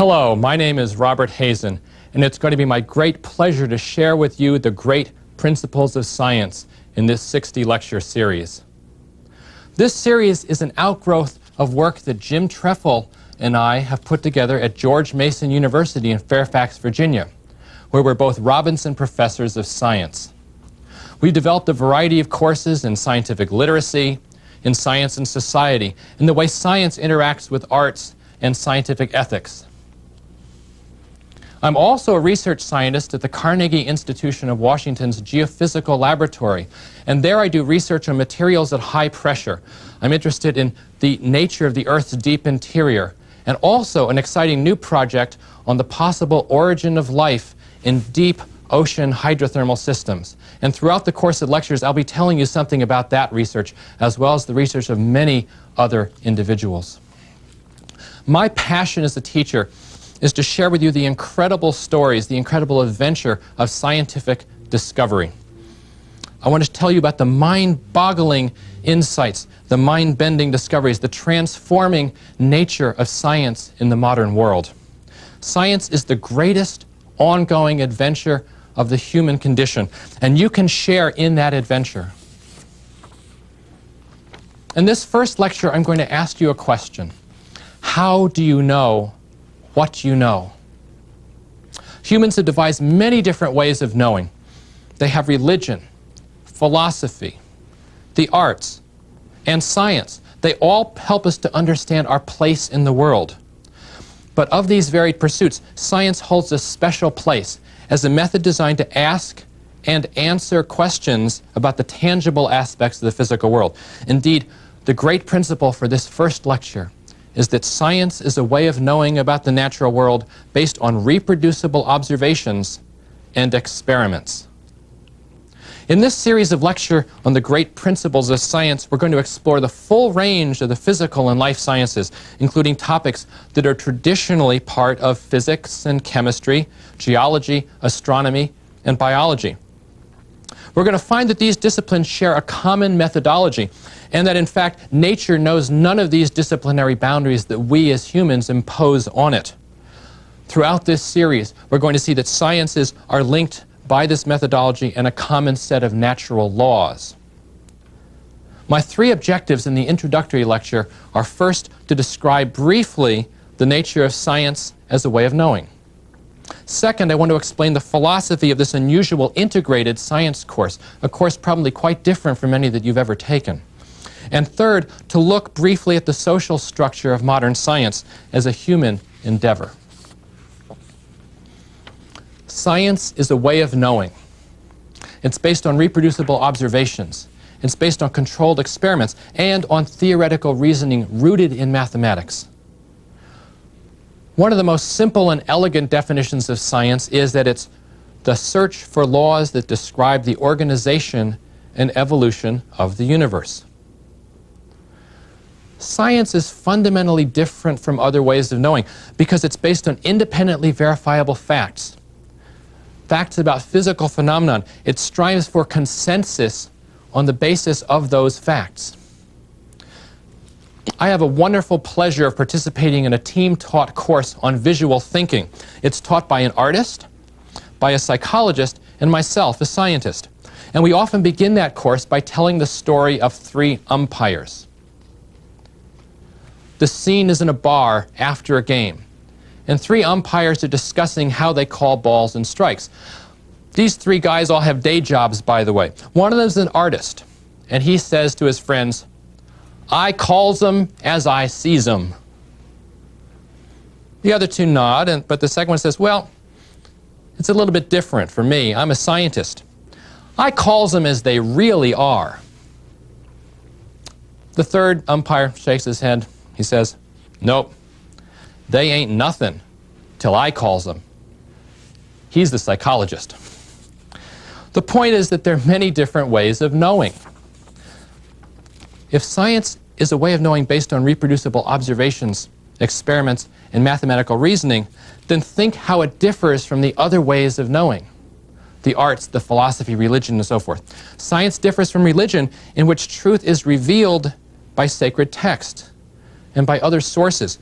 Hello, my name is Robert Hazen, and it's going to be my great pleasure to share with you the great principles of science in this 60-lecture series. This series is an outgrowth of work that Jim Treffel and I have put together at George Mason University in Fairfax, Virginia, where we're both Robinson Professors of Science. We developed a variety of courses in scientific literacy, in science and society, in the way science interacts with arts and scientific ethics. I'm also a research scientist at the Carnegie Institution of Washington's Geophysical Laboratory, and there I do research on materials at high pressure. I'm interested in the nature of the Earth's deep interior, and also an exciting new project on the possible origin of life in deep ocean hydrothermal systems. And throughout the course of lectures, I'll be telling you something about that research, as well as the research of many other individuals. My passion as a teacher is to share with you the incredible stories, the incredible adventure of scientific discovery. I want to tell you about the mind-boggling insights, the mind-bending discoveries, the transforming nature of science in the modern world. Science is the greatest ongoing adventure of the human condition, and you can share in that adventure. In this first lecture, I'm going to ask you a question. How do you know what you know? Humans have devised many different ways of knowing. They have religion, philosophy, the arts, and science. They all help us to understand our place in the world. But of these varied pursuits, science holds a special place as a method designed to ask and answer questions about the tangible aspects of the physical world. Indeed, the great principle for this first lecture is that science is a way of knowing about the natural world based on reproducible observations and experiments. In this series of lecture on the great principles of science, we're going to explore the full range of the physical and life sciences, including topics that are traditionally part of physics and chemistry, geology, astronomy, and biology. We're going to find that these disciplines share a common methodology, and that in fact nature knows none of these disciplinary boundaries that we as humans impose on it. Throughout this series, we're going to see that sciences are linked by this methodology and a common set of natural laws. My three objectives in the introductory lecture are first to describe briefly the nature of science as a way of knowing. Second, I want to explain the philosophy of this unusual integrated science course, a course probably quite different from any that you've ever taken. And third, to look briefly at the social structure of modern science as a human endeavor. Science is a way of knowing. It's based on reproducible observations. It's based on controlled experiments and on theoretical reasoning rooted in mathematics. One of the most simple and elegant definitions of science is that it's the search for laws that describe the organization and evolution of the universe. Science is fundamentally different from other ways of knowing because it's based on independently verifiable facts. Facts about physical phenomenon. It strives for consensus on the basis of those facts. I have a wonderful pleasure of participating in a team-taught course on visual thinking. It's taught by an artist, by a psychologist, and myself, a scientist. And we often begin that course by telling the story of three umpires. The scene is in a bar after a game, and three umpires are discussing how they call balls and strikes. These three guys all have day jobs, by the way. One of them is an artist, and he says to his friends, "I calls them as I sees them." The other two nod, but the second one says, "Well, it's a little bit different for me. I'm a scientist. I calls them as they really are." The third umpire shakes his head. He says, "Nope, they ain't nothing till I calls them." He's the psychologist. The point is that there are many different ways of knowing. If science is a way of knowing based on reproducible observations, experiments, and mathematical reasoning, then think how it differs from the other ways of knowing. The arts, the philosophy, religion, and so forth. Science differs from religion in which truth is revealed by sacred text and by other sources.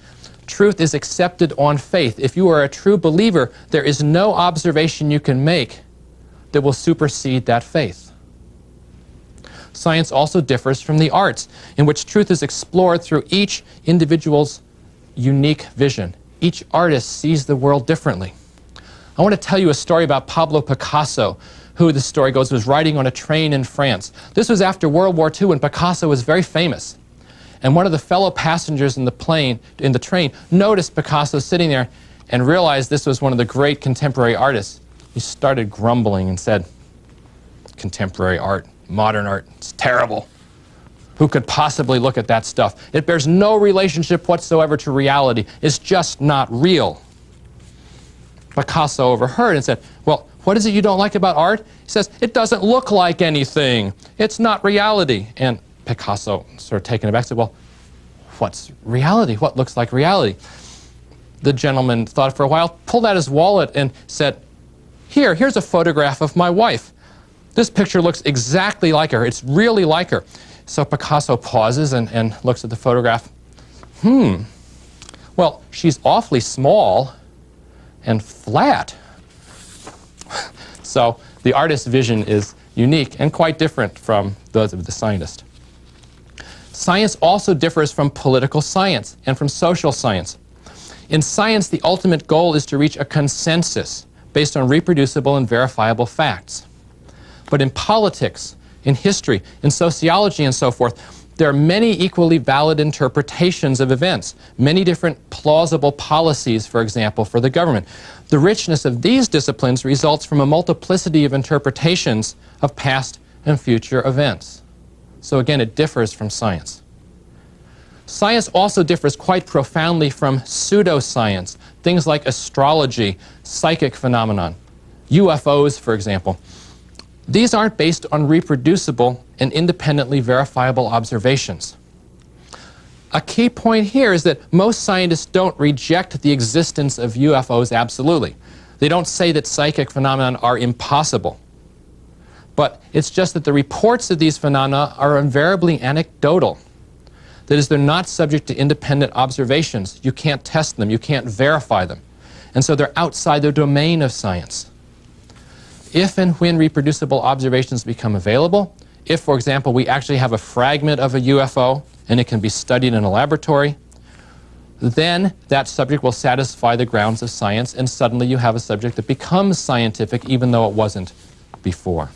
Truth is accepted on faith. If you are a true believer, there is no observation you can make that will supersede that faith. Science also differs from the arts, in which truth is explored through each individual's unique vision. Each artist sees the world differently. I want to tell you a story about Pablo Picasso, who, the story goes, was riding on a train in France. This was after World War II, when Picasso was very famous. And one of the fellow passengers in the train noticed Picasso sitting there and realized this was one of the great contemporary artists. He started grumbling and said, "Contemporary art, modern art, it's terrible. Who could possibly look at that stuff? It bears no relationship whatsoever to reality. It's just not real." Picasso overheard and said, "Well, what is it you don't like about art?" He says, "It doesn't look like anything. It's not reality." And Picasso, sort of taken aback, said, "Well, what's reality? What looks like reality?" The gentleman thought for a while, pulled out his wallet and said, here's a photograph of my wife. This picture looks exactly like her. It's really like her." So Picasso pauses and looks at the photograph. Well, she's awfully small and flat. So the artist's vision is unique and quite different from those of the scientist. Science also differs from political science and from social science. In science, the ultimate goal is to reach a consensus based on reproducible and verifiable facts. But in politics, in history, in sociology, and so forth, there are many equally valid interpretations of events, many different plausible policies, for example, for the government. The richness of these disciplines results from a multiplicity of interpretations of past and future events. So again, it differs from science. Science also differs quite profoundly from pseudoscience, things like astrology, psychic phenomenon, UFOs, for example. These aren't based on reproducible and independently verifiable observations. A key point here is that most scientists don't reject the existence of UFOs absolutely. They don't say that psychic phenomena are impossible. But it's just that the reports of these phenomena are invariably anecdotal. That is, they're not subject to independent observations. You can't test them, you can't verify them. And so they're outside the domain of science. If and when reproducible observations become available, if, for example, we actually have a fragment of a UFO and it can be studied in a laboratory, then that subject will satisfy the grounds of science, and suddenly you have a subject that becomes scientific even though it wasn't before.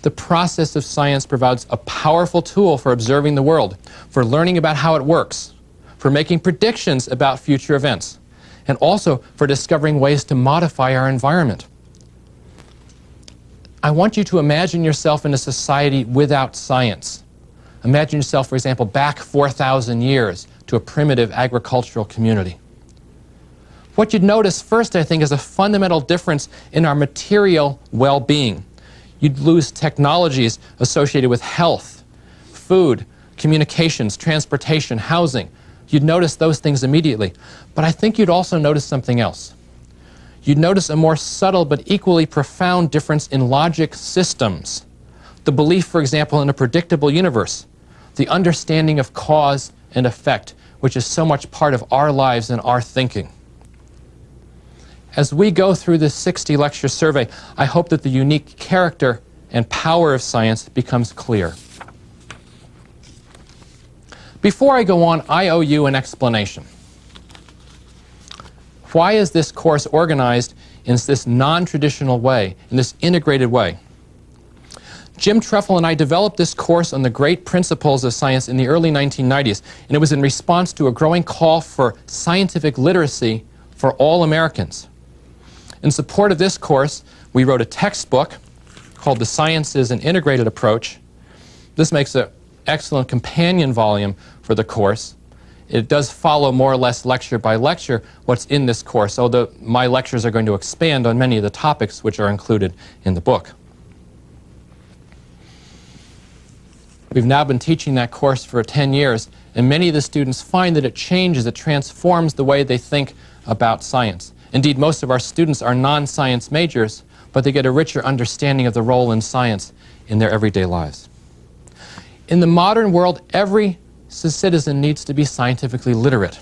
The process of science provides a powerful tool for observing the world, for learning about how it works, for making predictions about future events, and also for discovering ways to modify our environment. I want you to imagine yourself in a society without science. Imagine yourself, for example, back 4,000 years to a primitive agricultural community. What you'd notice first, I think, is a fundamental difference in our material well-being. You'd lose technologies associated with health, food, communications, transportation, housing. You'd notice those things immediately. But I think you'd also notice something else. You'd notice a more subtle but equally profound difference in logic systems. The belief, for example, in a predictable universe. The understanding of cause and effect, which is so much part of our lives and our thinking. As we go through this 60-lecture survey, I hope that the unique character and power of science becomes clear. Before I go on, I owe you an explanation. Why is this course organized in this non-traditional way, in this integrated way? Jim Treffel and I developed this course on the great principles of science in the early 1990s, and it was in response to a growing call for scientific literacy for all Americans. In support of this course, we wrote a textbook called The Sciences: An Integrated Approach. This makes an excellent companion volume for the course. It does follow more or less lecture by lecture what's in this course, although my lectures are going to expand on many of the topics which are included in the book. We've now been teaching that course for 10 years, and many of the students find that it changes, it transforms the way they think about science. Indeed, most of our students are non-science majors, but they get a richer understanding of the role in science in their everyday lives. In the modern world, every citizen needs to be scientifically literate.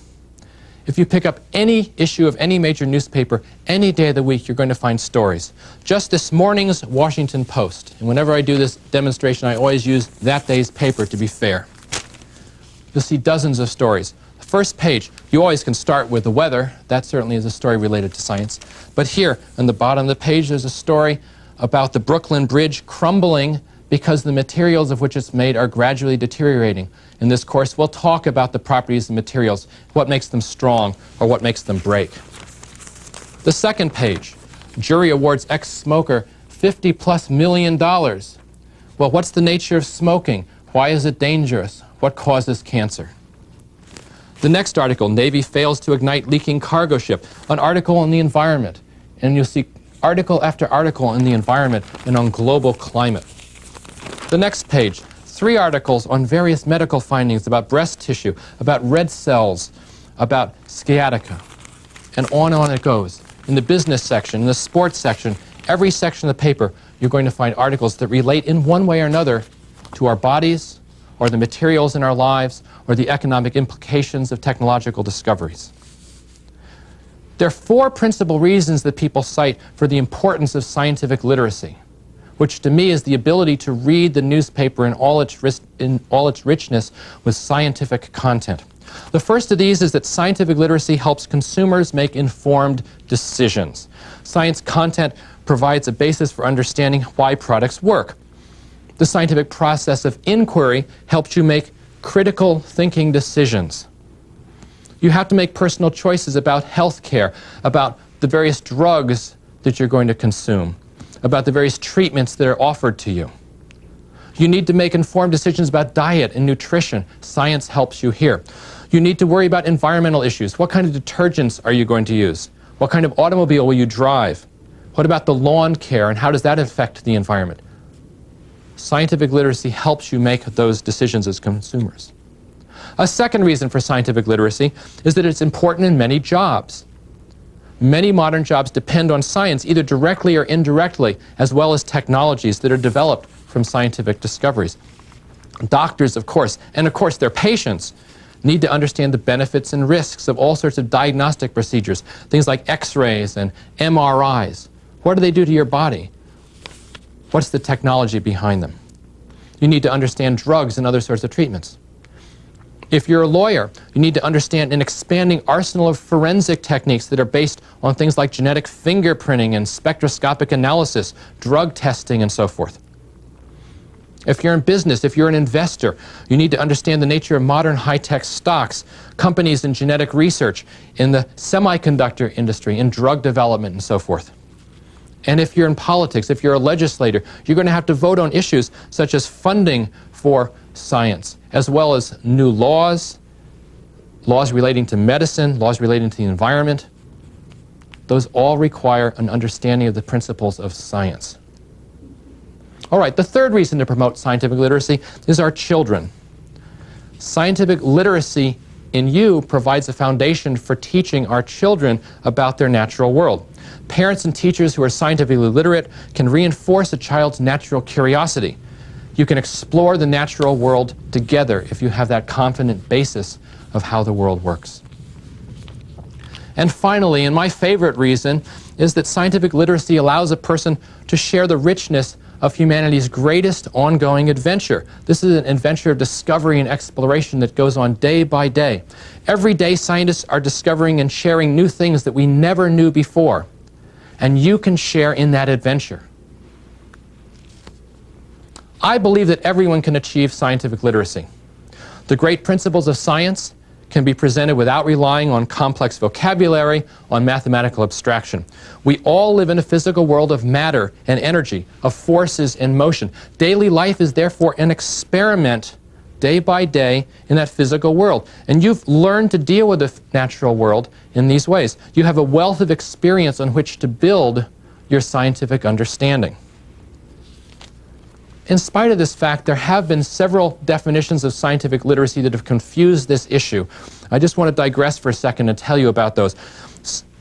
If you pick up any issue of any major newspaper any day of the week, you're going to find stories. Just this morning's Washington Post, and whenever I do this demonstration, I always use that day's paper to be fair. You'll see dozens of stories. The first page, you always can start with the weather. That certainly is a story related to science. But here, on the bottom of the page, there's a story about the Brooklyn Bridge crumbling because the materials of which it's made are gradually deteriorating. In this course, we'll talk about the properties of materials, what makes them strong or what makes them break. The second page, jury awards ex-smoker $50+ million. Well, what's the nature of smoking? Why is it dangerous? What causes cancer? The next article, Navy fails to ignite leaking cargo ship, an article on the environment. And you'll see article after article in the environment and on global climate. The next page, 3 articles on various medical findings about breast tissue, about red cells, about sciatica, and on it goes. In the business section, in the sports section, every section of the paper, you're going to find articles that relate in one way or another to our bodies, or the materials in our lives, or the economic implications of technological discoveries. There are 4 principal reasons that people cite for the importance of scientific literacy, which to me is the ability to read the newspaper in all its richness with scientific content. The first of these is that scientific literacy helps consumers make informed decisions. Science content provides a basis for understanding why products work. The scientific process of inquiry helps you make critical thinking decisions. You have to make personal choices about health care, about the various drugs that you're going to consume, about the various treatments that are offered to you. You need to make informed decisions about diet and nutrition. Science helps you here. You need to worry about environmental issues. What kind of detergents are you going to use? What kind of automobile will you drive? What about the lawn care and how does that affect the environment? Scientific literacy helps you make those decisions as consumers. A second reason for scientific literacy is that it's important in many jobs. Many modern jobs depend on science, either directly or indirectly, as well as technologies that are developed from scientific discoveries. Doctors, of course, and of course their patients, need to understand the benefits and risks of all sorts of diagnostic procedures, things like X-rays and MRIs. What do they do to your body? What's the technology behind them? You need to understand drugs and other sorts of treatments. If you're a lawyer, you need to understand an expanding arsenal of forensic techniques that are based on things like genetic fingerprinting and spectroscopic analysis, drug testing, and so forth. If you're in business, if you're an investor, you need to understand the nature of modern high-tech stocks, companies in genetic research, in the semiconductor industry, in drug development, and so forth. And if you're in politics, if you're a legislator, you're going to have to vote on issues such as funding for science, as well as new laws, laws relating to medicine, laws relating to the environment. Those all require an understanding of the principles of science. All right, the third reason to promote scientific literacy is our children. Scientific literacy in you provides a foundation for teaching our children about their natural world. Parents and teachers who are scientifically literate can reinforce a child's natural curiosity. You can explore the natural world together if you have that confident basis of how the world works. And finally, and my favorite reason, is that scientific literacy allows a person to share the richness of humanity's greatest ongoing adventure. This is an adventure of discovery and exploration that goes on day by day. Every day, scientists are discovering and sharing new things that we never knew before. And you can share in that adventure. I believe that everyone can achieve scientific literacy. The great principles of science can be presented without relying on complex vocabulary, on mathematical abstraction. We all live in a physical world of matter and energy, of forces and motion. Daily life is therefore an experiment, day by day, in that physical world. And you've learned to deal with the natural world in these ways. You have a wealth of experience on which to build your scientific understanding. In spite of this fact, there have been several definitions of scientific literacy that have confused this issue. I just want to digress for a second and tell you about those.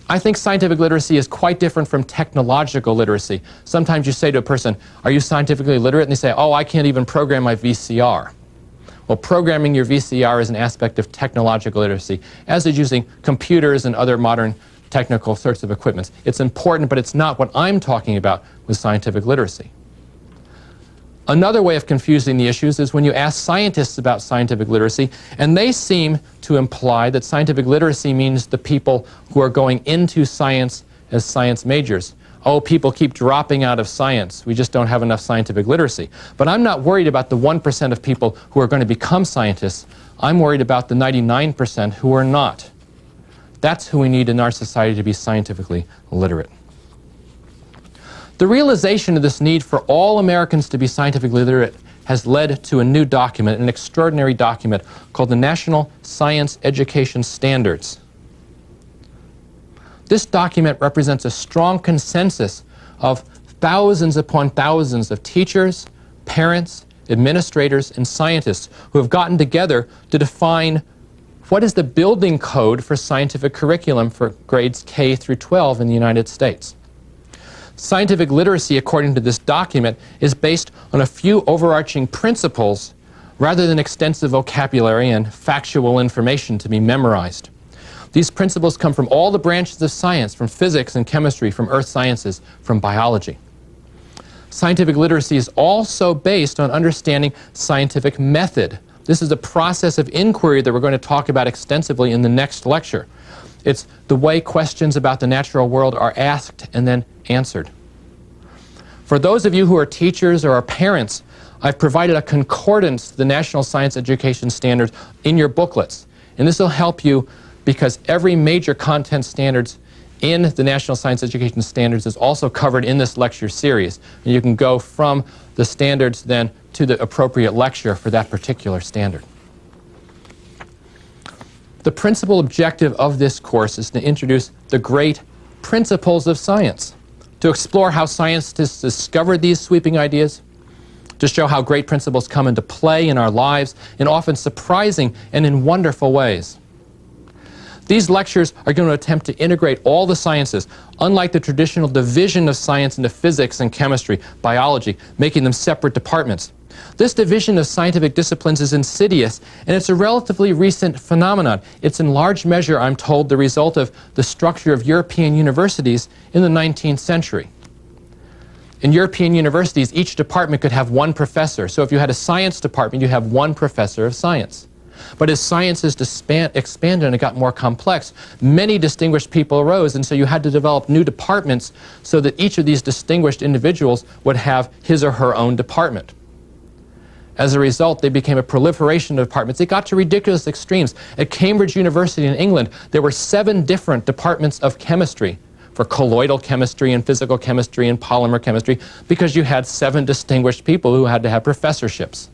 I think scientific literacy is quite different from technological literacy. Sometimes you say to a person, "Are you scientifically literate?" And they say, "Oh, I can't even program my VCR." Well, programming your VCR is an aspect of technological literacy, as is using computers and other modern technical sorts of equipment. It's important, but it's not what I'm talking about with scientific literacy. Another way of confusing the issues is when you ask scientists about scientific literacy, and they seem to imply that scientific literacy means the people who are going into science as science majors. Oh, people keep dropping out of science. We just don't have enough scientific literacy. But I'm not worried about the 1% of people who are going to become scientists. I'm worried about the 99% who are not. That's who we need in our society to be scientifically literate. The realization of this need for all Americans to be scientifically literate has led to a new document, an extraordinary document called the National Science Education Standards. This document represents a strong consensus of thousands upon thousands of teachers, parents, administrators, and scientists who have gotten together to define what is the building code for scientific curriculum for grades K through 12 in the United States. Scientific literacy, according to this document, is based on a few overarching principles rather than extensive vocabulary and factual information to be memorized. These principles come from all the branches of science, from physics and chemistry, from earth sciences, from biology. Scientific literacy is also based on understanding scientific method. This is a process of inquiry that we're going to talk about extensively in the next lecture. It's the way questions about the natural world are asked and then answered. For those of you who are teachers or are parents, I've provided a concordance to the National Science Education Standards in your booklets. And this will help you because every major content standards in the National Science Education Standards is also covered in this lecture series. And you can go from the standards then to the appropriate lecture for that particular standard. The principal objective of this course is to introduce the great principles of science, to explore how scientists discovered these sweeping ideas, to show how great principles come into play in our lives in often surprising and in wonderful ways. These lectures are going to attempt to integrate all the sciences, unlike the traditional division of science into physics and chemistry, biology, making them separate departments. This division of scientific disciplines is insidious, and it's a relatively recent phenomenon. It's in large measure, I'm told, the result of the structure of European universities in the 19th century. In European universities, each department could have one professor. So if you had a science department, you have one professor of science. But as sciences expanded and it got more complex, many distinguished people arose, and so you had to develop new departments so that each of these distinguished individuals would have his or her own department. As a result, they became a proliferation of departments. It got to ridiculous extremes. At Cambridge University in England, there were 7 different departments of chemistry for colloidal chemistry and physical chemistry and polymer chemistry because you had 7 distinguished people who had to have professorships.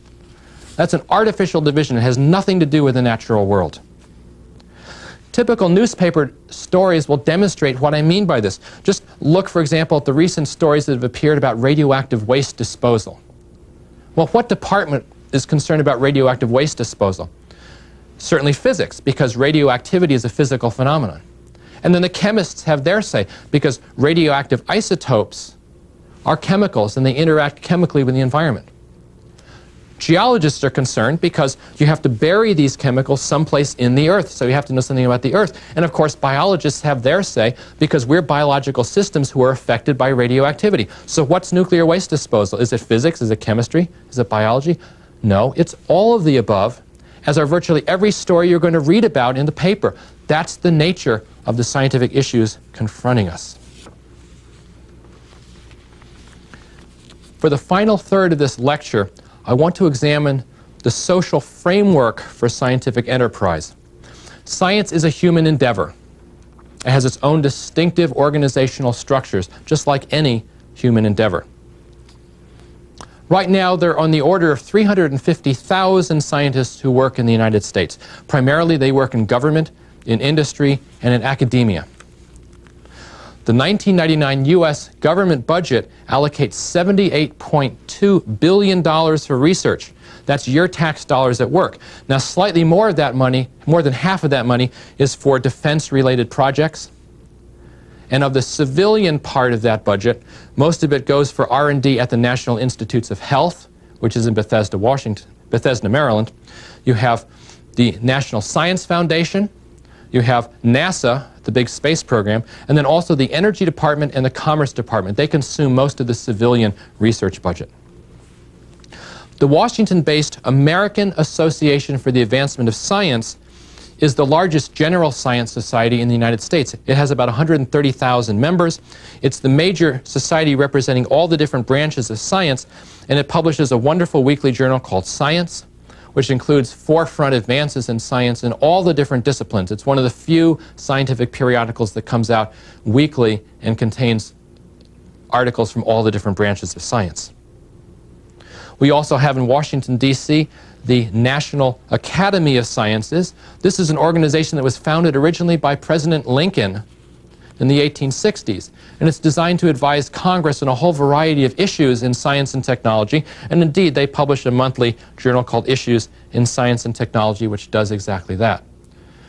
That's an artificial division. It has nothing to do with the natural world. Typical newspaper stories will demonstrate what I mean by this. Just look, for example, at the recent stories that have appeared about radioactive waste disposal. Well, what department is concerned about radioactive waste disposal? Certainly physics, because radioactivity is a physical phenomenon. And then the chemists have their say, because radioactive isotopes are chemicals and they interact chemically with the environment. Geologists are concerned because you have to bury these chemicals someplace in the earth, so you have to know something about the earth. And of course, biologists have their say because we're biological systems who are affected by radioactivity. So what's nuclear waste disposal? Is it physics? Is it chemistry? Is it biology? No, it's all of the above, as are virtually every story you're going to read about in the paper. That's the nature of the scientific issues confronting us. For the final third of this lecture, I want to examine the social framework for scientific enterprise. Science is a human endeavor. It has its own distinctive organizational structures, just like any human endeavor. Right now, there are on the order of 350,000 scientists who work in the United States. Primarily, they work in government, in industry, and in academia. The 1999 U.S. government budget allocates $78.2 billion for research. That's your tax dollars at work. Now, slightly more of that money, more than half of that money, is for defense-related projects. And of the civilian part of that budget, most of it goes for R&D at the National Institutes of Health, which is in Bethesda, Washington, Bethesda, Maryland. You have the National Science Foundation. You have NASA, the big space program, and then also the Energy Department and the Commerce Department. They consume most of the civilian research budget. The Washington-based American Association for the Advancement of Science is the largest general science society in the United States. It has about 130,000 members. It's the major society representing all the different branches of science, and it publishes a wonderful weekly journal called Science, which includes forefront advances in science in all the different disciplines. It's one of the few scientific periodicals that comes out weekly and contains articles from all the different branches of science. We also have in Washington, D.C., the National Academy of Sciences. This is an organization that was founded originally by President Lincoln in the 1860s, and it's designed to advise Congress on a whole variety of issues in science and technology, and indeed they publish a monthly journal called Issues in Science and Technology, which does exactly that.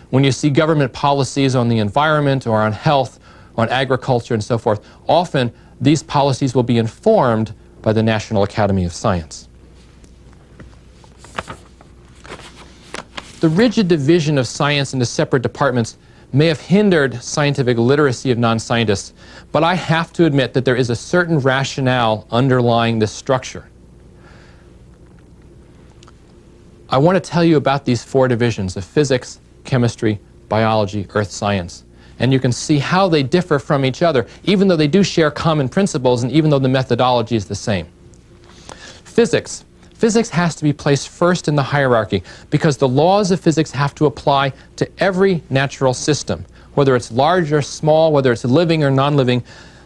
When you see government policies on the environment or on health, on agriculture and so forth, often these policies will be informed by the National Academy of Science. The rigid division of science into separate departments may have hindered scientific literacy of non-scientists, but I have to admit that there is a certain rationale underlying this structure. I want to tell you about these four divisions of physics, chemistry, biology, earth science. And you can see how they differ from each other, even though they do share common principles and even though the methodology is the same. Physics. Physics has to be placed first in the hierarchy because the laws of physics have to apply to every natural system. Whether it's large or small, whether it's living or non-living,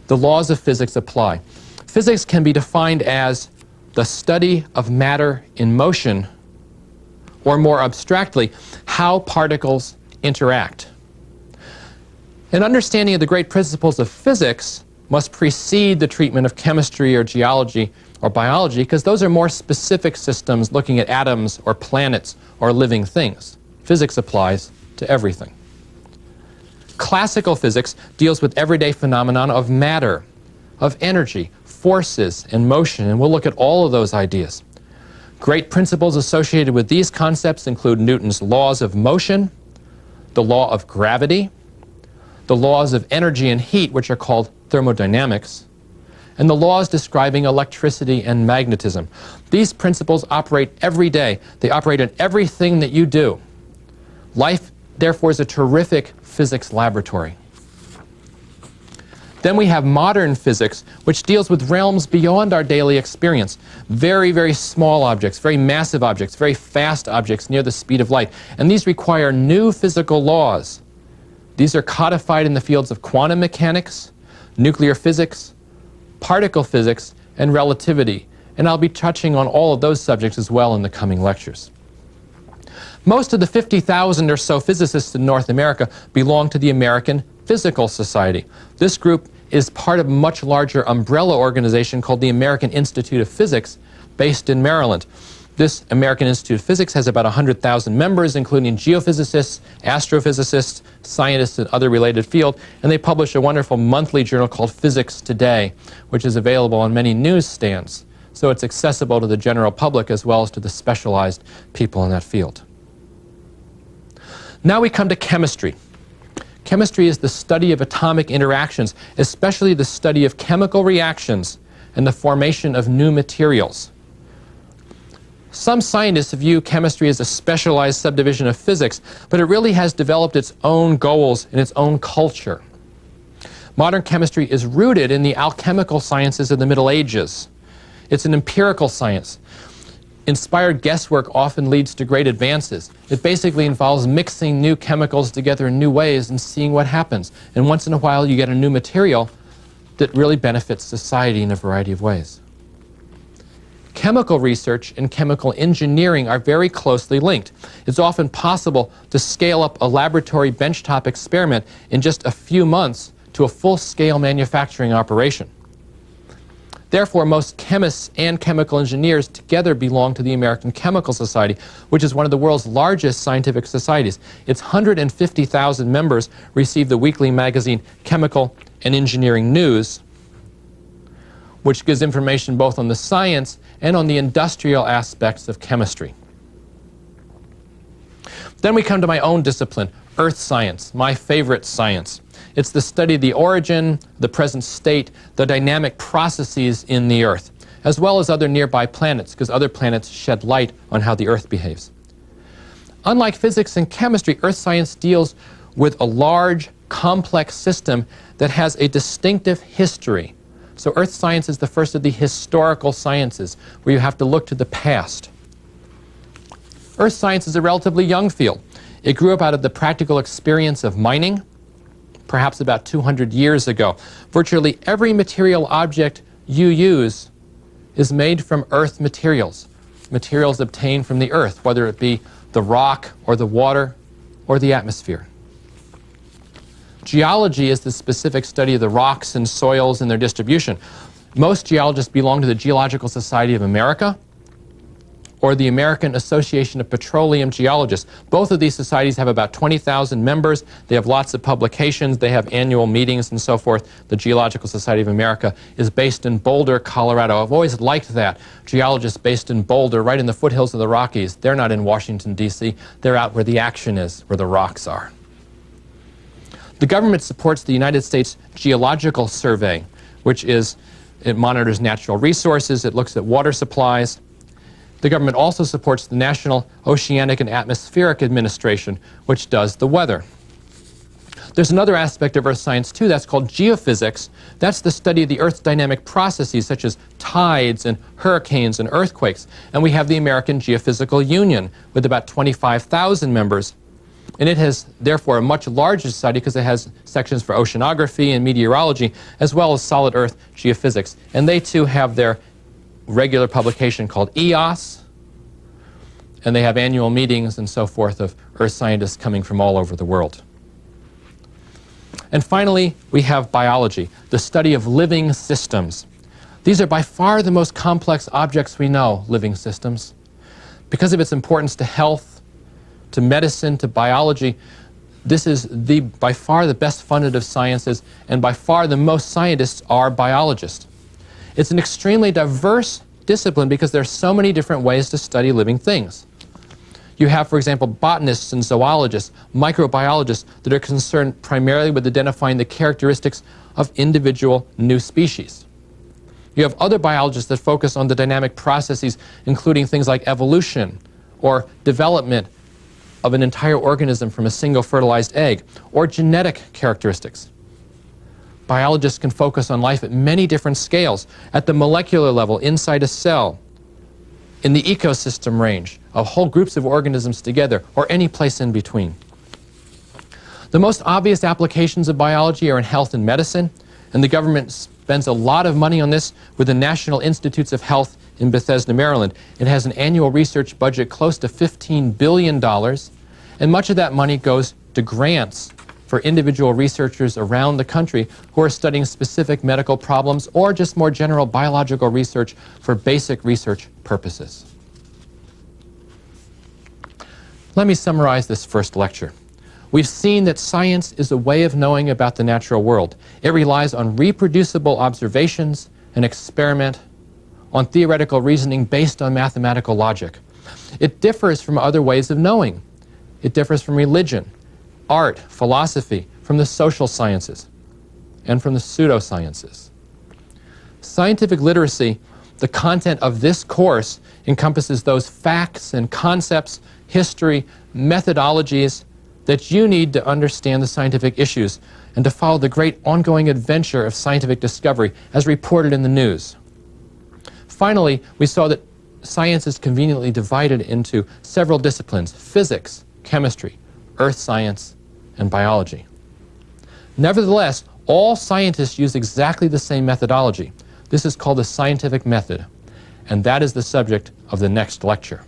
the laws of physics apply. Physics can be defined as the study of matter in motion, or more abstractly, how particles interact. An understanding of the great principles of physics must precede the treatment of chemistry or geology or biology, because those are more specific systems looking at atoms or planets or living things. Physics applies to everything. Classical physics deals with everyday phenomena of matter, of energy, forces, and motion, and we'll look at all of those ideas. Great principles associated with these concepts include Newton's laws of motion, the law of gravity, the laws of energy and heat, which are called thermodynamics, and the laws describing electricity and magnetism. These principles operate every day. They operate in everything that you do. Life, therefore, is a terrific physics laboratory. Then we have modern physics, which deals with realms beyond our daily experience. Very, very small objects, very massive objects, very fast objects near the speed of light. And these require new physical laws. These are codified in the fields of quantum mechanics, nuclear physics, particle physics, and relativity. And I'll be touching on all of those subjects as well in the coming lectures. Most of the 50,000 or so physicists in North America belong to the American Physical Society. This group is part of a much larger umbrella organization called the American Institute of Physics, based in Maryland. This American Institute of Physics has about 100,000 members, including geophysicists, astrophysicists, scientists in other related fields, and they publish a wonderful monthly journal called Physics Today, which is available on many newsstands. So it's accessible to the general public as well as to the specialized people in that field. Now we come to chemistry. Chemistry is the study of atomic interactions, especially the study of chemical reactions and the formation of new materials. Some scientists view chemistry as a specialized subdivision of physics, but it really has developed its own goals and its own culture. Modern chemistry is rooted in the alchemical sciences of the Middle Ages. It's an empirical science. Inspired guesswork often leads to great advances. It basically involves mixing new chemicals together in new ways and seeing what happens. And once in a while you get a new material that really benefits society in a variety of ways. Chemical research and chemical engineering are very closely linked. It's often possible to scale up a laboratory benchtop experiment in just a few months to a full-scale manufacturing operation. Therefore, most chemists and chemical engineers together belong to the American Chemical Society, which is one of the world's largest scientific societies. Its 150,000 members receive the weekly magazine Chemical and Engineering News, which gives information both on the science and on the industrial aspects of chemistry. Then we come to my own discipline, earth science, my favorite science. It's the study of the origin, the present state, the dynamic processes in the earth, as well as other nearby planets, because other planets shed light on how the earth behaves. Unlike physics and chemistry, earth science deals with a large, complex system that has a distinctive history. So earth science is the first of the historical sciences, where you have to look to the past. Earth science is a relatively young field. It grew up out of the practical experience of mining, perhaps about 200 years ago. Virtually every material object you use is made from earth materials, materials obtained from the earth, whether it be the rock or the water or the atmosphere. Geology is the specific study of the rocks and soils and their distribution. Most geologists belong to the Geological Society of America or the American Association of Petroleum Geologists. Both of these societies have about 20,000 members. They have lots of publications. They have annual meetings and so forth. The Geological Society of America is based in Boulder, Colorado. I've always liked that. Geologists based in Boulder, right in the foothills of the Rockies. They're not in Washington, D.C. They're out where the action is, where the rocks are. The government supports the United States Geological Survey, which is, it monitors natural resources, it looks at water supplies. The government also supports the National Oceanic and Atmospheric Administration, which does the weather. There's another aspect of earth science too, that's called geophysics. That's the study of the Earth's dynamic processes, such as tides and hurricanes and earthquakes. And we have the American Geophysical Union with about 25,000 members. And it has, therefore, a much larger study because it has sections for oceanography and meteorology, as well as solid earth geophysics. And they too have their regular publication called EOS, and they have annual meetings and so forth of earth scientists coming from all over the world. And finally, we have biology, the study of living systems. These are by far the most complex objects we know, living systems. Because of its importance to health, to medicine, to biology, this is by far the best funded of sciences, and by far the most scientists are biologists. It's an extremely diverse discipline because there are so many different ways to study living things. You have, for example, botanists and zoologists, microbiologists that are concerned primarily with identifying the characteristics of individual new species. You have other biologists that focus on the dynamic processes, including things like evolution or development of an entire organism from a single fertilized egg, or genetic characteristics. Biologists can focus on life at many different scales, at the molecular level, inside a cell, in the ecosystem range, of whole groups of organisms together, or any place in between. The most obvious applications of biology are in health and medicine, and the government spends a lot of money on this with the National Institutes of Health in Bethesda, Maryland. It has an annual research budget close to $15 billion, and much of that money goes to grants for individual researchers around the country who are studying specific medical problems or just more general biological research for basic research purposes. Let me summarize this first lecture. We've seen that science is a way of knowing about the natural world. It relies on reproducible observations and experiment, on theoretical reasoning based on mathematical logic. It differs from other ways of knowing. It differs from religion, art, philosophy, from the social sciences, and from the pseudosciences. Scientific literacy, the content of this course, encompasses those facts and concepts, history, methodologies that you need to understand the scientific issues and to follow the great ongoing adventure of scientific discovery as reported in the news. Finally, we saw that science is conveniently divided into several disciplines: physics, chemistry, earth science, and biology. Nevertheless, all scientists use exactly the same methodology. This is called the scientific method, and that is the subject of the next lecture.